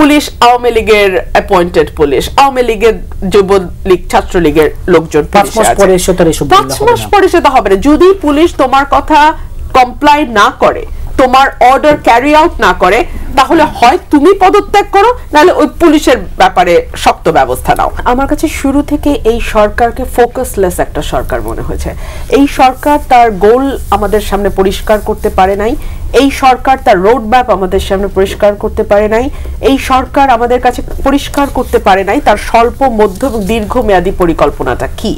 Police Awami লীগের appointed police, Awami লীগের যুবলীগ ছাত্রলীগের লোকজন 5 মাস পরে সেটা হবে না। যদি পুলিশ তোমার কথা কমপ্লাই না করে, তোমার অর্ডার ক্যারি আউট না করে, তাহলে হয় তুমি পদত্যাগ করো, নাহলে ওই পুলিশের ব্যাপারে শক্ত ব্যবস্থা নাও। আমার কাছে শুরু থেকে এই সরকারকে ফোকাসলেস একটা সরকার মনে হয়েছে। এই সরকার তার গোল আমাদের সামনে পরিষ্কার করতে পারে নাই, এই সরকার তার রোড ম্যাপ আমাদের সামনে পরিষ্কার করতে পারে নাই, এই সরকার আমাদের কাছে পরিষ্কার করতে পারে নাই তার স্বল্প, মধ্য এবং দীর্ঘমেয়াদী পরিকল্পনাটা কি।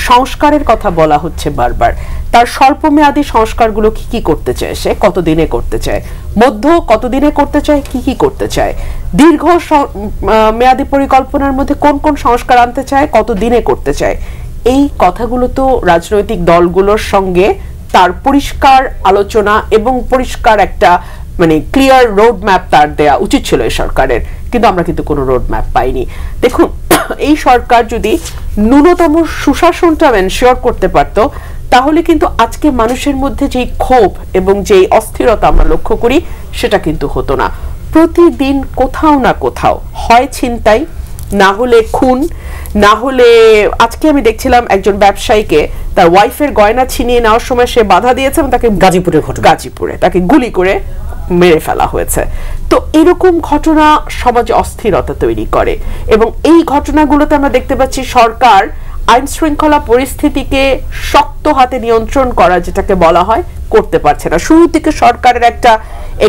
সংস্কারের কথা বলা হচ্ছে বারবার, তার স্বল্পমেয়াদী সংস্কারগুলো কি কি করতে চায়, সে কতদিনে করতে চায়, মধ্য কতদিনে করতে চায়, কি কি করতে চায়, দীর্ঘ মেয়াদী পরিকল্পনার মধ্যে কোন কোন সংস্কার আনতে চায়, কতদিনে করতে চায়। এই কথাগুলো তো রাজনৈতিক দলগুলোর সঙ্গে তার পরিষ্কার আলোচনা এবং পরিষ্কার একটা ক্লিয়ার রোড ম্যাপ তার দেয়া উচিত ছিল এই সরকারের, কিন্তু আমরা কিন্তু কোনো রোড ম্যাপ পাইনি। দেখুন, এই সরকার যদি ন্যূনতম সুশাসনটা এনশিওর করতে পারত, তাহলে কিন্তু আজকে মানুষের মধ্যে যেই ক্ষোভ এবং যেই অস্থিরতা আমরা লক্ষ্য করি সেটা কিন্তু হতো না। প্রতিদিন কোথাও না কোথাও হয় ছিনতাই, না হলে খুন, না হলে আজকে আমি দেখছিলাম একজন ব্যবসায়ীকে তার ওয়াইফের গয়না ছিনিয়ে নেওয়ার সময় সে বাধা দিয়েছে এবং তাকে গাজীপুরে তাকে গুলি করে মেরে ফেলা হয়েছে। তো এরকম ঘটনা সমাজে অস্থিরতা তৈরি করে, এবং এই ঘটনাগুলোতে আমরা দেখতে পাচ্ছি সরকার আইন শৃঙ্খলা পরিস্থিতিকে শক্ত হাতে নিয়ন্ত্রণ করা, যেটাকে বলা হয়, করতে পারছে না। শুরু থেকে সরকারের একটা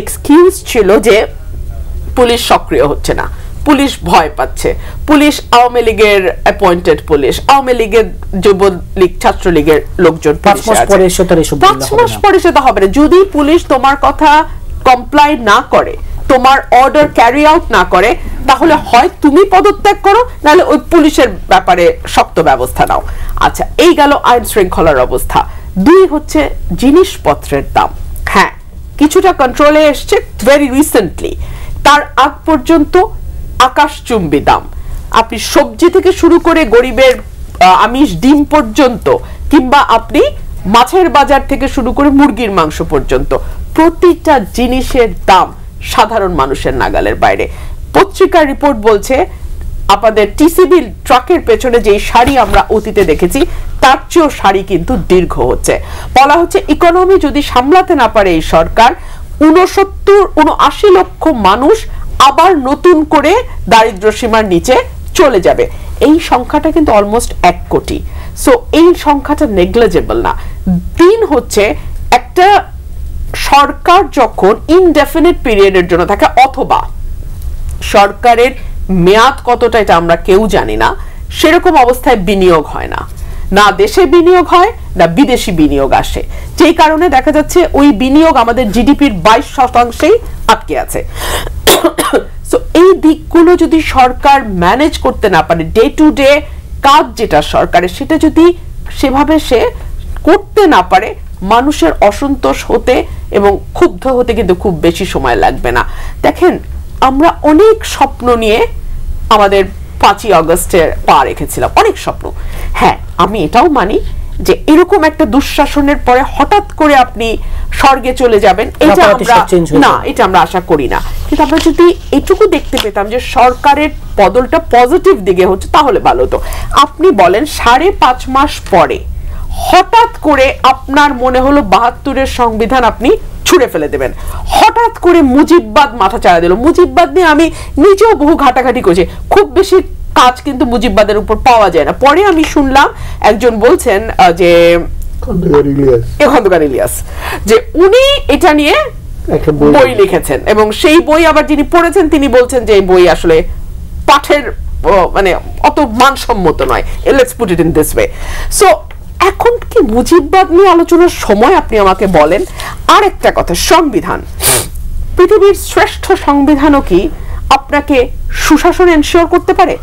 এক্সকিউজ ছিল যে পুলিশ সক্রিয় হচ্ছে না, পুলিশ ভয় পাচ্ছে, পুলিশ আওয়ামী লীগের অ্যাপয়েন্টেড পুলিশ, আওয়ামী লীগের যুবলীগ ছাত্রলীগের লোকজন 5 মাস পরে সেটা হবে না। যদি পুলিশ তোমার কথা কমপ্লাই না করে, তোমার অর্ডার ক্যারি আউট না করে, তাহলে হয় তুমি পদত্যাগ করো, নাহলে ওই পুলিশের ব্যাপারে শক্ত ব্যবস্থা নাও। আচ্ছা, এই গেল আইন শৃঙ্খলার অবস্থা। দুই হচ্ছে জিনিসপত্রের দাম। হ্যাঁ, কিছুটা কন্ট্রোলে এসছে ভেরি রিসেন্টলি, তার আগ পর্যন্ত আকাশচুম্বী দাম। আপনি সবজি থেকে শুরু করে গরিবের আমিষ ডিম পর্যন্ত, কিংবা আপনি মাছের বাজার থেকে শুরু করে মুরগির মাংস পর্যন্ত, প্রতিটা জিনিসের দাম সাধারণ মানুষের নাগালের বাইরে। পত্রিকার রিপোর্ট বলছে আমাদের টিসিবি ট্রাকের পেছনে যেই সারি আমরা অতীতে দেখেছি, তার চেয়েও সারি কিন্তু দীর্ঘ হচ্ছে। বলা হচ্ছে ইকোনমি যদি সামলাতে না পারে এই সরকার, 79 লক্ষ মানুষ আবার নতুন করে দারিদ্র্য সীমার নিচে চলে যাবে। এই সংখ্যাটা কিন্তু অলমোস্ট 1 কোটি। সো এই সংখ্যাটা নেগলিজেবল না। তিন হচ্ছে, একটা সরকার যখন ইনডেফিনিট পিরিয়ডের জন্য থাকে, অথবা সরকারের মেয়াদ কতটা এটা আমরা কেউ জানি না, সেরকম অবস্থায় বিনিয়োগ হয় না, না দেশে বিনিয়োগ হয় না বিদেশি বিনিয়োগ আসে, যেই কারণে দেখা যাচ্ছে ওই বিনিয়োগ আমাদের জিডিপির 22% আটকে আছে। সো এই দিকগুলো যদি সরকার ম্যানেজ করতে না পারে, ডে টু ডে কাজ যেটা সরকারের, সেটা যদি সেভাবে সে করতে না পারে, মানুষের অসন্তোষ হতে এবং ক্ষুব্ধ হতে কিন্তু খুব বেশি সময় লাগবে না। দেখেন, আমরা অনেক স্বপ্ন নিয়ে আমাদের 5ই আগস্টের পা রেখেছিলাম, অনেক স্বপ্ন। হ্যাঁ, আমি এটাও মানি যে এরকম একটা দুঃশাসনের পরে হঠাৎ করে আপনি স্বর্গে চলে যাবেন, এটা আমরা আশা করি না। কিন্তু আমরা যদি এটুকু দেখতে পেতাম যে সরকারের বদলটা পজিটিভ দিকে হচ্ছে, তাহলে ভালো হতো। আপনি বলেন 5.5 মাস পরে হঠাৎ করে আপনার মনে হলো 72-এর সংবিধান আপনি ছুঁড়ে ফেলে দেবেন, হঠাৎ করে মুজিববাদ মাথা চাড়া দিল। মুজিববাদ নিয়ে আমি নিজেও বহু ঘাটাঘাটি করেছি, খুব বেশি কাজ কিন্তু মুজিববাদের উপর পাওয়া যায় না। পরে আমি শুনলাম একজন বলছেন যে খন্দকার ইলিয়াস, যে উনি এটা নিয়ে বই লিখেছেন, এবং সেই বই আবার যিনি পড়েছেন তিনি বলছেন যে এই বই আসলে পাঠের অত মানসম্মত নয়। Let's put it in this way. So এখন কি মুজিববাদ নিয়ে আলোচনার সময়, আপনি আমাকে বলেন। আর একটা কথা, সংবিধান, পৃথিবীর শ্রেষ্ঠ সংবিধানও কি আপনাকে সুশাসন এনশিওর করতে পারে?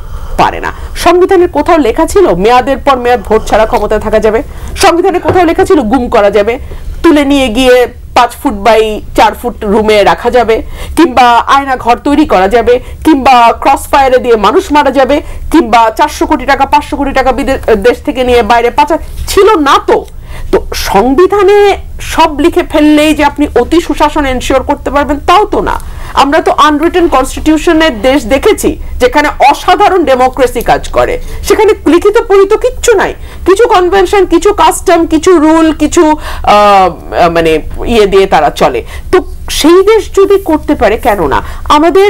পারে না। সংবিধানের কোথাও লেখা ছিল মেয়াদের পর মেয়াদ ভোট ছাড়া ক্ষমতায় থাকা যাবে? সংবিধানে কোথাও লেখা ছিল গুম করা যাবে, তুলে নিয়ে গিয়ে 5 ফুট বাই 4 ফুট রুমে রাখা যাবে, কিংবা আয়না ঘর তৈরি করা যাবে, কিংবা ক্রস ফায়ারে দিয়ে মানুষ মারা যাবে, কিংবা 400 কোটি টাকা 500 কোটি টাকা দেশ থেকে নিয়ে বাইরে পাচার? ছিল না তো। তো সংবিধানে সব লিখে ফেললেই যে আপনি অতি সুশাসন এনশিওর করতে পারবেন তাও তো না। আমরা তো আনরিটেন কনস্টিটিউশনের দেশ দেখেছি যেখানে অসাধারণ ডেমোক্রেসি কাজ করে, সেখানে লিখিত পরিত কিচ্ছু নাই, কিছু কনভেনশন, কিছু কাস্টম, কিছু রুল, কিছু মানে ইয়ে দিয়ে তারা চলে। তো সেই দেশ যদি করতে পারে কেন না? আমাদের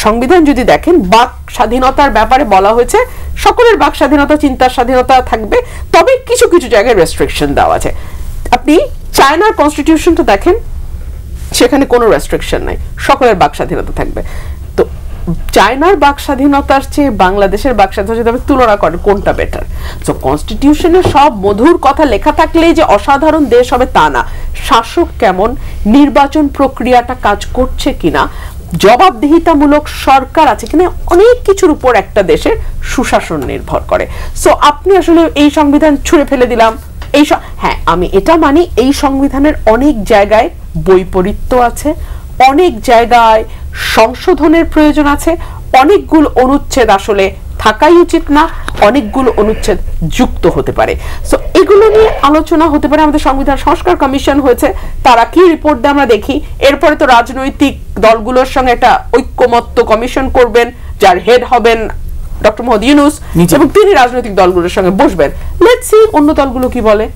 সংবিধান যদি দেখেন, বাক স্বাধীনতার ব্যাপারে বলা হয়েছে সকলের বাক স্বাধীনতা, চিন্তার স্বাধীনতা থাকবে, তবে কিছু কিছু জায়গায় রেস্ট্রিকশন দেওয়া আছে। আপনি চায়নার কনস্টিটিউশনটা দেখেন, সেখানে কোনো রেস্ট্রিকশন নাই, সকলের বাক স্বাধীনতা থাকবে। তো চায়নার বাক স্বাধীনতার চেয়ে বাংলাদেশের বাক স্বাধীনতা যদি তুলনা করেন, কোনটা বেটার? তো কনস্টিটিউশনে সব মধুর কথা লেখা থাকলেই যে অসাধারণ দেশ হবে তা না। শাসক কেমন, নির্বাচন প্রক্রিয়াটা কাজ করছে কিনা, জবাবদিহিতামূলক সরকার আছে কিনা, অনেক কিছুর উপর একটা দেশের সুশাসন নির্ভর করে। সো আপনি আসলে এই সংবিধান ছুঁড়ে ফেলে দিলাম, হ্যাঁ আমি এটা মানি, এই সংবিধানের অনেক জায়গায় বৈপরীত্য আছে, অনেক জায়গায় সংশোধনের প্রয়োজন আছে, অনেকগুলো অনুচ্ছেদ আসলে থাকাই উচিত না, অনেকগুলো অনুচ্ছেদ যুক্ত হতে পারে। সো এগুলো নিয়ে আলোচনা হতে পারে। আমাদের সংবিধান সংস্কার কমিশন হয়েছে, তারা কি রিপোর্ট দেয় আমরা দেখি। এরপরে তো রাজনৈতিক দলগুলোর সঙ্গে একটা ঐক্যমত্য কমিশন করবেন, যার হেড হবেন ডক্টর মোহাম্মদ ইউনূস, এবং তিনি রাজনৈতিক দলগুলোর সঙ্গে বসবেন। লেটস সি অন্য দলগুলো কি বলে।